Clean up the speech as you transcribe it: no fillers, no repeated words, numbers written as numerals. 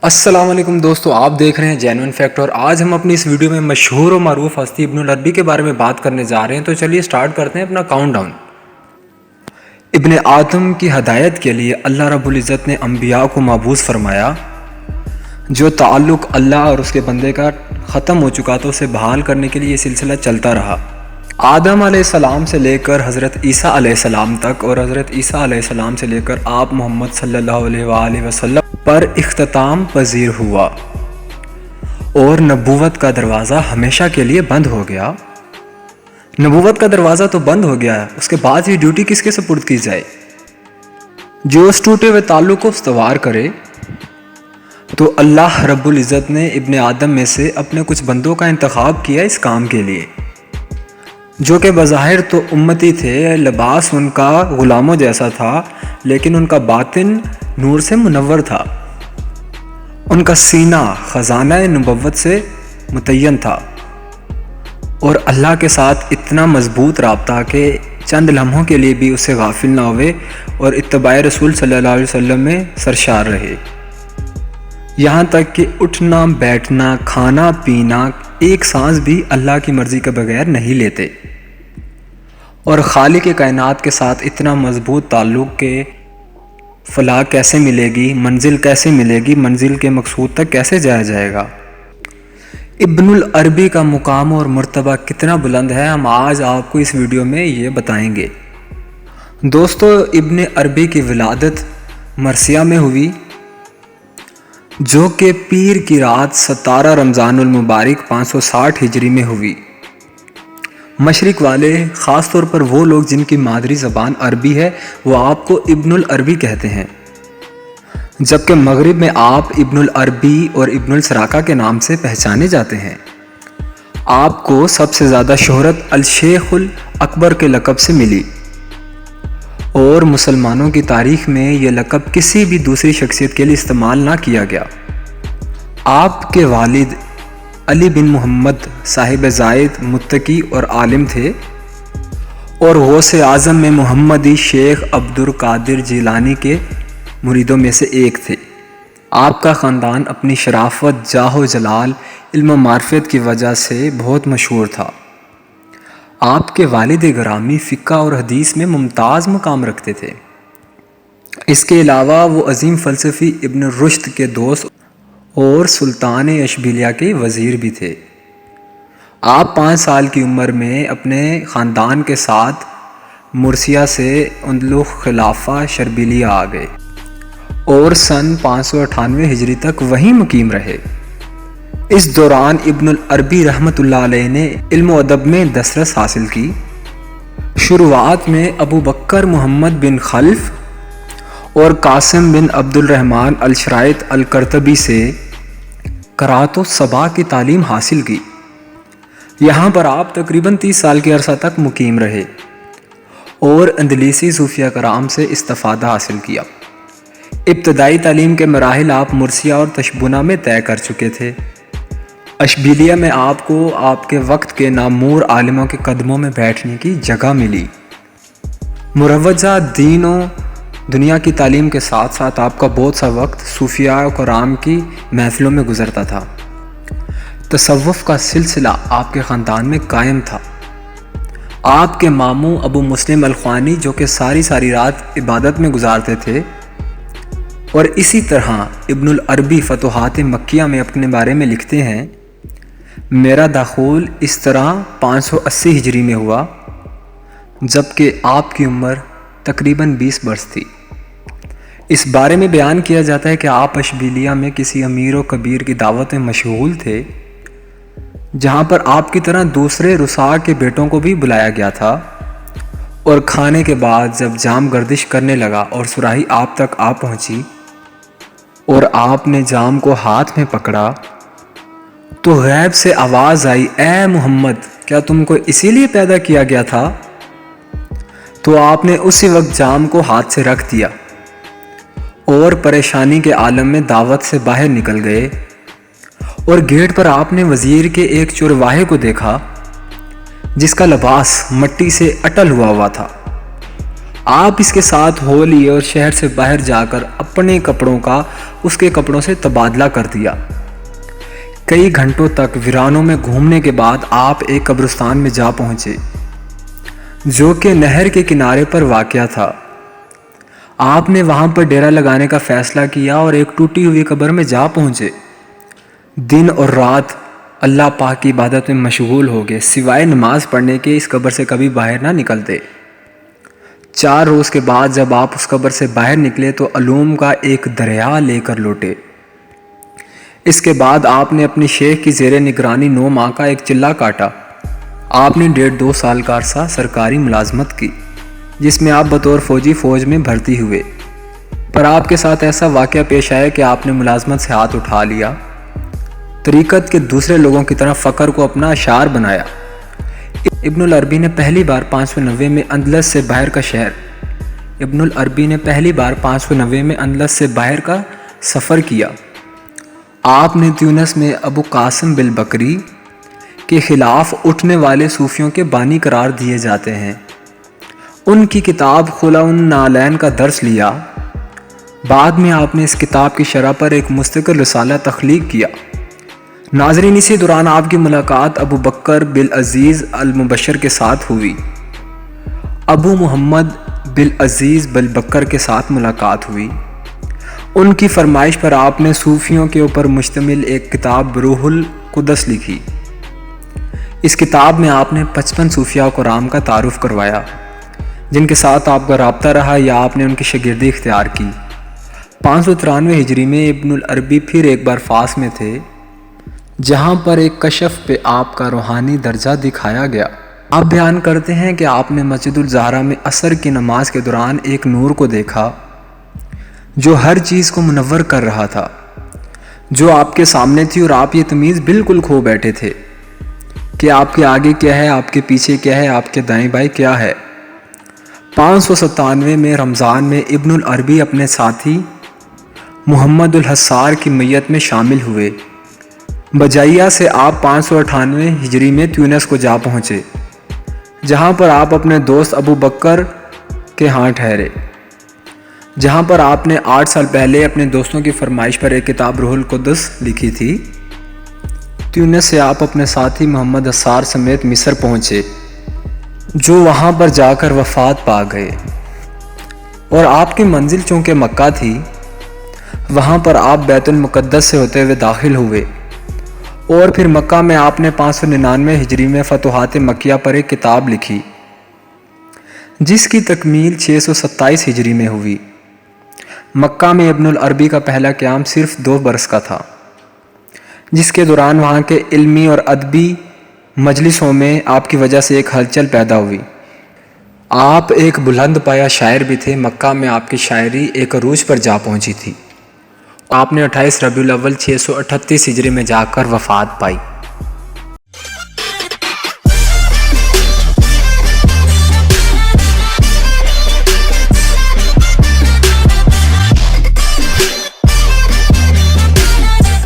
السلام علیکم دوستو، آپ دیکھ رہے ہیں جینوئن فیکٹ اور آج ہم اپنی اس ویڈیو میں مشہور و معروف ہستی ابن العربی کے بارے میں بات کرنے جا رہے ہیں۔ تو چلیے سٹارٹ کرتے ہیں اپنا کاؤنٹ ڈاؤن۔ ابن آدم کی ہدایت کے لیے اللہ رب العزت نے انبیاء کو مبعوث فرمایا۔ جو تعلق اللہ اور اس کے بندے کا ختم ہو چکا تھا اسے بحال کرنے کے لیے یہ سلسلہ چلتا رہا۔ آدم علیہ السلام سے لے کر حضرت عیسیٰ علیہ السلام تک اور حضرت عیسیٰ علیہ السلام سے لے کر آپ محمد صلی اللہ علیہ وآلہ وسلم پر اختتام پذیر ہوا اور نبوت کا دروازہ ہمیشہ کے لیے بند ہو گیا۔ نبوت کا دروازہ تو بند ہو گیا ہے، اس کے بعد یہ ڈیوٹی کس کے سپرد کی جائے؟ جو اس ٹوٹے ہوئے تعلق کو استوار کرے۔ تو اللہ رب العزت نے ابن آدم میں سے اپنے کچھ بندوں کا انتخاب کیا اس کام کے لیے، جو کہ بظاہر تو امتی تھے، لباس ان کا غلاموں جیسا تھا، لیکن ان کا باطن نور سے منور تھا، ان کا سینہ خزانہ نبوت سے متعین تھا اور اللہ کے ساتھ اتنا مضبوط رابطہ کہ چند لمحوں کے لیے بھی اسے غافل نہ ہوئے اور اتباع رسول صلی اللہ علیہ وسلم میں سرشار رہے، یہاں تک کہ اٹھنا بیٹھنا کھانا پینا ایک سانس بھی اللہ کی مرضی کے بغیر نہیں لیتے، اور خالق کائنات کے ساتھ اتنا مضبوط تعلق کہ فلاح کیسے ملے گی، منزل کیسے ملے گی، منزل کے مقصود تک کیسے جایا جائے گا۔ ابن العربی کا مقام اور مرتبہ کتنا بلند ہے، ہم آج آپ کو اس ویڈیو میں یہ بتائیں گے۔ دوستو، ابن عربی کی ولادت مرثیہ میں ہوئی، جو کہ پیر کی رات 17 رمضان المبارک 560 ہجری میں ہوئی۔ مشرق والے، خاص طور پر وہ لوگ جن کی مادری زبان عربی ہے، وہ آپ کو ابن العربی کہتے ہیں، جبکہ مغرب میں آپ ابن العربی اور ابن السراقہ کے نام سے پہچانے جاتے ہیں۔ آپ کو سب سے زیادہ شہرت الشیخ الاکبر کے لقب سے ملی، اور مسلمانوں کی تاریخ میں یہ لقب کسی بھی دوسری شخصیت کے لیے استعمال نہ کیا گیا۔ آپ کے والد علی بن محمد صاحب زائد متقی اور عالم تھے، اور غوث اعظم میں محمدی شیخ عبد القادر جیلانی کے مریدوں میں سے ایک تھے۔ آپ کا خاندان اپنی شرافت، جاہ و جلال، علم و معرفت کی وجہ سے بہت مشہور تھا۔ آپ کے والد گرامی فقہ اور حدیث میں ممتاز مقام رکھتے تھے۔ اس کے علاوہ وہ عظیم فلسفی ابن رشد کے دوست اور سلطان اشبیلیہ کے وزیر بھی تھے۔ آپ 5 سال کی عمر میں اپنے خاندان کے ساتھ مرثیہ سے اندلس خلافہ شربیلیہ آ گئے اور سن 598 ہجری تک وہیں مقیم رہے۔ اس دوران ابن العربی رحمۃ اللہ علیہ نے علم و ادب میں دسترس حاصل کی۔ شروعات میں ابو بکر محمد بن خلف اور قاسم بن عبد الرحمن الشرائط القرطبی سے قرأت الصباح کی تعلیم حاصل کی۔ یہاں پر آپ تقریباً 30 سال کے عرصہ تک مقیم رہے اور اندلسی صوفیہ کرام سے استفادہ حاصل کیا۔ ابتدائی تعلیم کے مراحل آپ مرثیہ اور تشبونہ میں طے کر چکے تھے۔ اشبیلیہ میں آپ کو آپ کے وقت کے نامور عالموں کے قدموں میں بیٹھنے کی جگہ ملی۔ مروجہ دین و دنیا کی تعلیم کے ساتھ ساتھ آپ کا بہت سا وقت صوفیاء کرام کی محفلوں میں گزرتا تھا۔ تصوف کا سلسلہ آپ کے خاندان میں قائم تھا۔ آپ کے ماموں ابو مسلم الخوانی جو کہ ساری رات عبادت میں گزارتے تھے، اور اسی طرح ابن العربی فتوحات مکیہ میں اپنے بارے میں لکھتے ہیں، میرا دخول اس طرح 580 ہجری میں ہوا، جبکہ آپ کی عمر تقریباً 20 برس تھی۔ اس بارے میں بیان کیا جاتا ہے کہ آپ اشبیلیہ میں کسی امیر و کبیر کی دعوت میں مشغول تھے، جہاں پر آپ کی طرح دوسرے رسا کے بیٹوں کو بھی بلایا گیا تھا، اور کھانے کے بعد جب جام گردش کرنے لگا اور صراحی آپ تک آ پہنچی اور آپ نے جام کو ہاتھ میں پکڑا تو غیب سے آواز آئی، اے محمد، کیا تم کو اسی لیے پیدا کیا گیا تھا؟ تو آپ نے اسی وقت جام کو ہاتھ سے رکھ دیا اور پریشانی کے عالم میں دعوت سے باہر نکل گئے، اور گیٹ پر آپ نے وزیر کے ایک چرواہے کو دیکھا جس کا لباس مٹی سے اٹل ہوا تھا، آپ اس کے ساتھ ہو لیے اور شہر سے باہر جا کر اپنے کپڑوں کا اس کے کپڑوں سے تبادلہ کر دیا۔ کئی گھنٹوں تک ویرانوں میں گھومنے کے بعد آپ ایک قبرستان میں جا پہنچے جو کہ نہر کے کنارے پر واقع تھا۔ آپ نے وہاں پر ڈیرا لگانے کا فیصلہ کیا اور ایک ٹوٹی ہوئی قبر میں جا پہنچے۔ دن اور رات اللہ پاک کی عبادت میں مشغول ہو گئے، سوائے نماز پڑھنے کے اس قبر سے کبھی باہر نہ نکلتے۔ 4 روز کے بعد جب آپ اس قبر سے باہر نکلے تو علوم کا ایک دریا لے کر لوٹے۔ اس کے بعد آپ نے اپنی شیخ کی زیر نگرانی 9 ماہ کا ایک چلہ کاٹا۔ آپ نے 1.5-2 سال کا عرصہ سرکاری ملازمت کی جس میں آپ بطور فوجی فوج میں بھرتی ہوئے، پر آپ کے ساتھ ایسا واقعہ پیش آیا کہ آپ نے ملازمت سے ہاتھ اٹھا لیا، طریقت کے دوسرے لوگوں کی طرح فقر کو اپنا اشعار بنایا۔ ابن العربی نے پہلی بار 590 میں اندلس سے باہر کا سفر کیا۔ آپ نے تیونس میں ابو قاسم بالبکری کے خلاف اٹھنے والے صوفیوں کے بانی قرار دیے جاتے ہیں۔ ان کی کتاب خلع النعلین کا درس لیا۔ بعد میں آپ نے اس کتاب کی شرح پر ایک مستقل رسالہ تخلیق کیا۔ ناظرین، اسی دوران آپ کی ملاقات ابو بکر بالعزیز المبشر کے ساتھ ہوئی۔ ابو محمد بالعزیز بالبکر کے ساتھ ملاقات ہوئی۔ ان کی فرمائش پر آپ نے صوفیوں کے اوپر مشتمل ایک کتاب روح القدس لکھی۔ اس کتاب میں آپ نے 55 صوفیاء کرام کا تعارف کروایا جن کے ساتھ آپ کا رابطہ رہا یا آپ نے ان کی شاگردی اختیار کی۔ 593 ہجری میں ابن العربی پھر ایک بار فاس میں تھے جہاں پر ایک کشف پہ آپ کا روحانی درجہ دکھایا گیا۔ آپ بیان کرتے ہیں کہ آپ نے مسجد الزہرا میں عصر کی نماز کے دوران ایک نور کو دیکھا جو ہر چیز کو منور کر رہا تھا جو آپ کے سامنے تھی، اور آپ یہ تمیز بالکل کھو بیٹھے تھے کہ آپ کے آگے کیا ہے، آپ کے پیچھے کیا ہے، آپ کے دائیں بائیں کیا ہے۔ 597 میں رمضان میں ابن العربی اپنے ساتھی محمد الحصار کی میت میں شامل ہوئے۔ بجائیہ سے آپ 598 ہجری میں تیونس کو جا پہنچے جہاں پر آپ اپنے دوست ابو بکر کے ہاں ٹھہرے، جہاں پر آپ نے 8 سال پہلے اپنے دوستوں کی فرمائش پر ایک کتاب روح القدس لکھی تھی۔ تیونس سے آپ اپنے ساتھی محمد حصار سمیت مصر پہنچے جو وہاں پر جا کر وفات پا گئے، اور آپ کی منزل چونکہ مکہ تھی وہاں پر آپ بیت المقدس سے ہوتے ہوئے داخل ہوئے، اور پھر مکہ میں آپ نے 599 ہجری میں فتوحات مکیہ پر ایک کتاب لکھی جس کی تکمیل 627 ہجری میں ہوئی۔ مکہ میں ابن العربی کا پہلا قیام صرف 2 برس کا تھا جس کے دوران وہاں کے علمی اور ادبی مجلسوں میں آپ کی وجہ سے ایک ہلچل پیدا ہوئی۔ آپ ایک بلند پایا شاعر بھی تھے۔ مکہ میں آپ کی شاعری ایک عروج پر جا پہنچی تھی۔ آپ نے 28 ربیع الاول 638 ہجری میں جا کر وفات پائی۔